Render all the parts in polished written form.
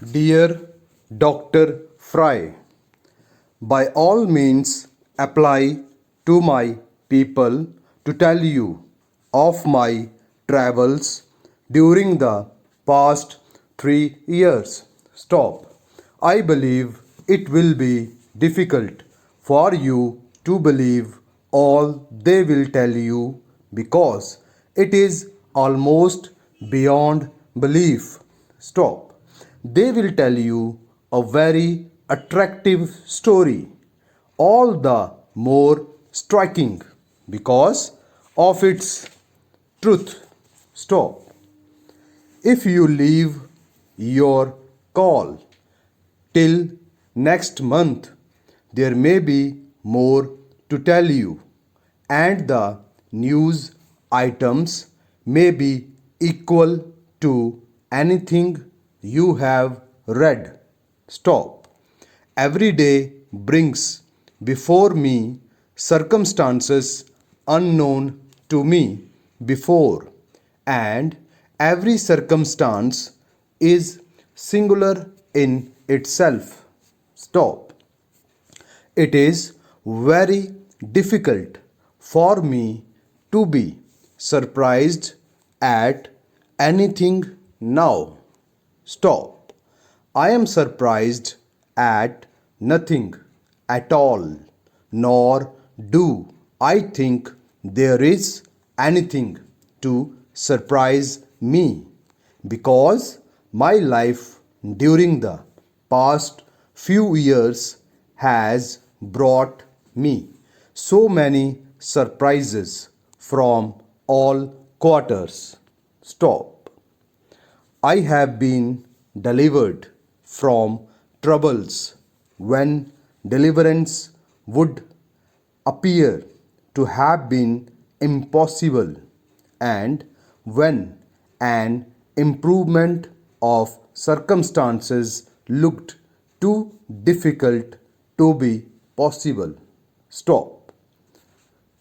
Dear Dr. Fry, by all means apply to my people to tell you of my travels during the past 3 years. Stop. I believe it will be difficult for you to believe all they will tell you because it is almost beyond belief. Stop. They will tell you a very attractive story, all the more striking because of its truth. Stop. If you leave your call till next month, there may be more to tell you, and the news items may be equal to anything you have read. Stop. Every day brings before me circumstances unknown to me before, and every circumstance is singular in itself. Stop. It is very difficult for me to be surprised at anything now. Stop. I am surprised at nothing at all, nor do I think there is anything to surprise me, because my life during the past few years has brought me so many surprises from all quarters. Stop. I have been delivered from troubles when deliverance would appear to have been impossible, and when an improvement of circumstances looked too difficult to be possible. Stop.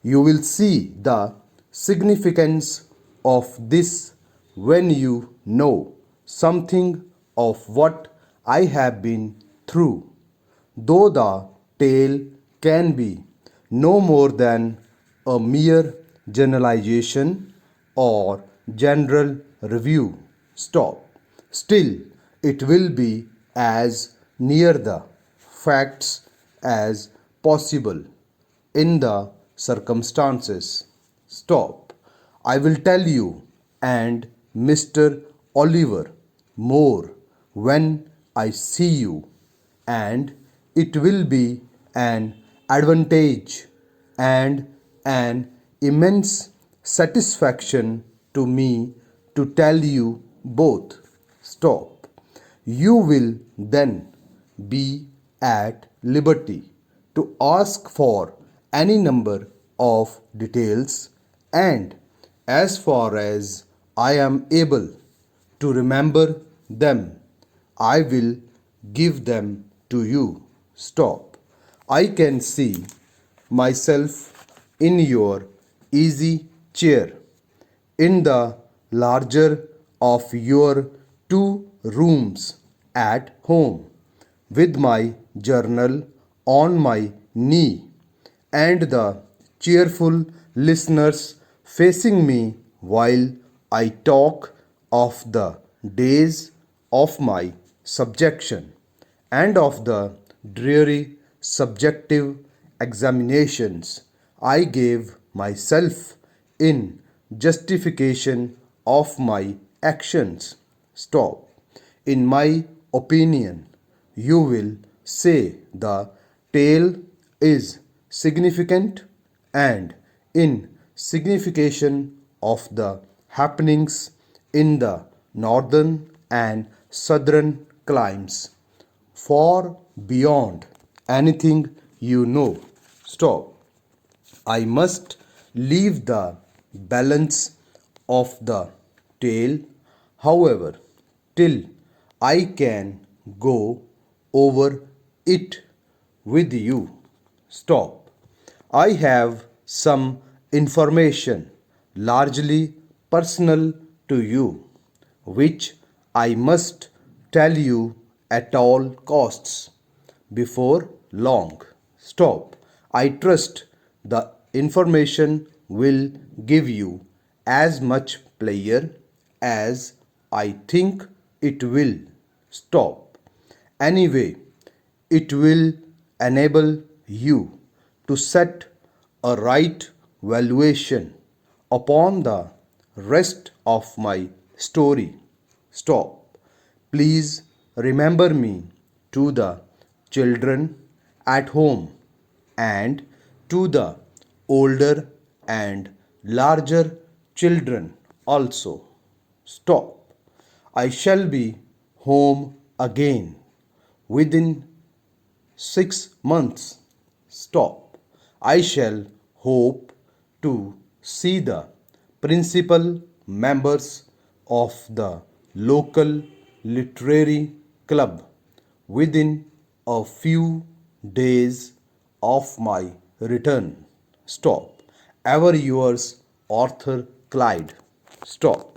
You will see the significance of this when you know something of what I have been through, though the tale can be no more than a mere generalization or general review. Stop. Still, it will be as near the facts as possible in the circumstances. Stop. I will tell you and Mr. Oliver more when I see you, and it will be an advantage and an immense satisfaction to me to tell you both. Stop. You will then be at liberty to ask for any number of details, and as far as I am able to remember them, I will give them to you. Stop. I can see myself in your easy chair in the larger of your 2 rooms at home, with my journal on my knee, and the cheerful listeners facing me while I talk of the days of my subjection and of the dreary subjective examinations I gave myself in justification of my actions. Stop. In my opinion, you will say the tale is significant, and in signification of the happenings in the northern and southern climes, far beyond anything you know. Stop. I must leave the balance of the tale, however, till I can go over it with you. Stop. I have some information, largely personal to you, which I must tell you at all costs. Before long. Stop. I trust the information will give you as much pleasure as I think it will. Stop. Anyway, it will enable you to set a right valuation upon the rest of my story. Stop. Please remember me to the children at home and to the older and larger children also. Stop. I shall be home again within 6 months. Stop. I shall hope to see the principal members of the local literary club within a few days of my return. Stop. Ever yours, Arthur Clyde. Stop.